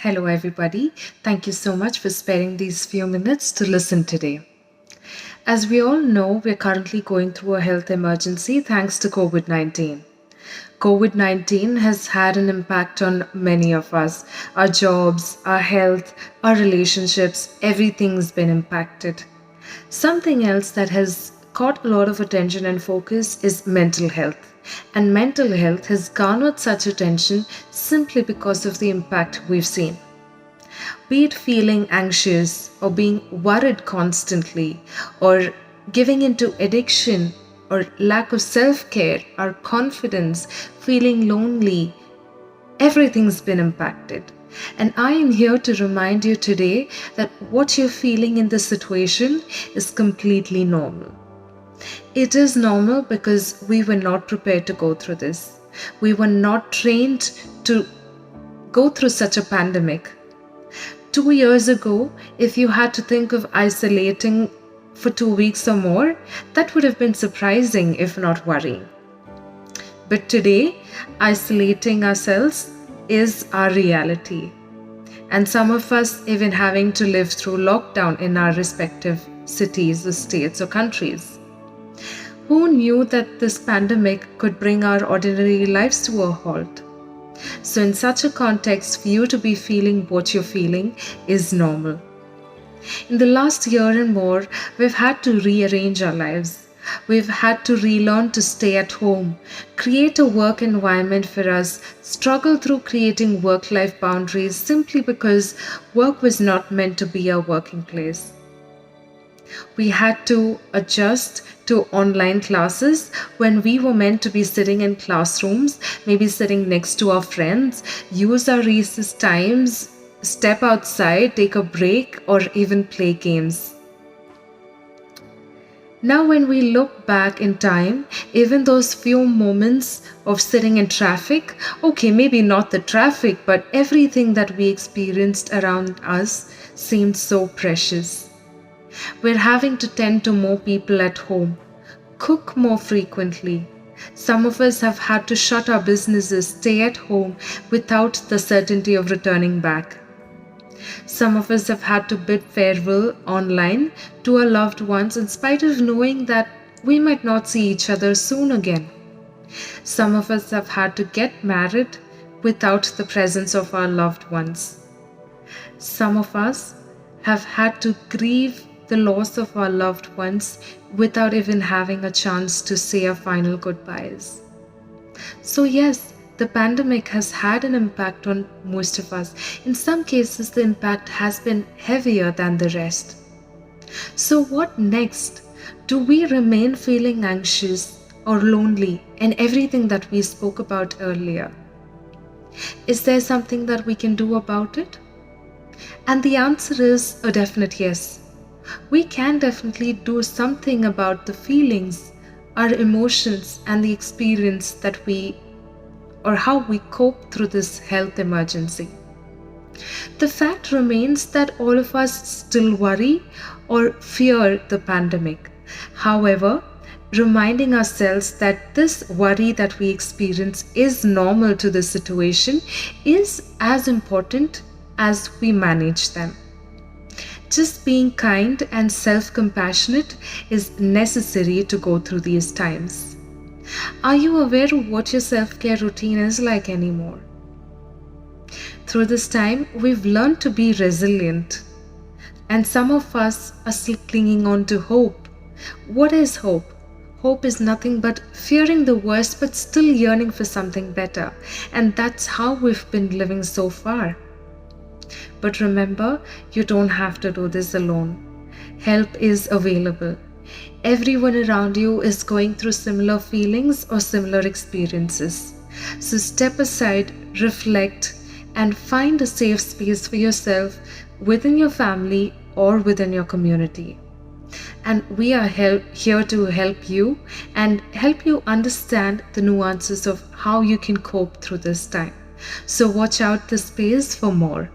Hello, everybody. Thank you so much for sparing these few minutes to listen today. As we all know, we're currently going through a health emergency thanks to COVID 19. COVID 19 has had an impact on many of us. Our jobs, our health, our relationships, everything's been impacted. Something else that has caught a lot of attention and focus is mental health. And mental health has garnered such attention simply because of the impact we've seen. Be it feeling anxious or being worried constantly or giving into addiction or lack of self care or confidence, feeling lonely, everything's been impacted. And I am here to remind you today that what you're feeling in this situation is completely normal. It is normal because we were not prepared to go through this. We were not trained to go through such a pandemic. 2 years ago, if you had to think of isolating for 2 weeks or more, that would have been surprising if not worrying. But today, isolating ourselves is our reality. And some of us even having to live through lockdown in our respective cities or states or countries. Who knew that this pandemic could bring our ordinary lives to a halt? So in such a context, for you to be feeling what you're feeling is normal. In the last year and more, we've had to rearrange our lives. We've had to relearn to stay at home, create a work environment for us, struggle through creating work-life boundaries simply because work was not meant to be our working place. We had to adjust to online classes when we were meant to be sitting in classrooms, maybe sitting next to our friends, use our recess times, step outside, take a break, or even play games. Now, when we look back in time, even those few moments of sitting in traffic, okay, maybe not the traffic, but everything that we experienced around us seemed so precious. We're having to tend to more people at home, cook more frequently. Some of us have had to shut our businesses, stay at home without the certainty of returning back. Some of us have had to bid farewell online to our loved ones in spite of knowing that we might not see each other soon again. Some of us have had to get married without the presence of our loved ones. Some of us have had to grieve the loss of our loved ones without even having a chance to say our final goodbyes. So yes, the pandemic has had an impact on most of us. In some cases, the impact has been heavier than the rest. So what next? Do we remain feeling anxious or lonely and everything that we spoke about earlier? Is there something that we can do about it? And the answer is a definite yes. We can definitely do something about the feelings, our emotions, and the experience that or how we cope through this health emergency. The fact remains that all of us still worry or fear the pandemic. However, reminding ourselves that this worry that we experience is normal to the situation is as important as we manage them. Just being kind and self-compassionate is necessary to go through these times. Are you aware of what your self-care routine is like anymore? Through this time, we've learned to be resilient. And some of us are still clinging on to hope. What is hope? Hope is nothing but fearing the worst but still yearning for something better. And that's how we've been living so far. But remember, you don't have to do this alone. Help is available. Everyone around you is going through similar feelings or similar experiences. So step aside, reflect, and find a safe space for yourself within your family or within your community. And we are here to help you and help you understand the nuances of how you can cope through this time. So watch out this space for more.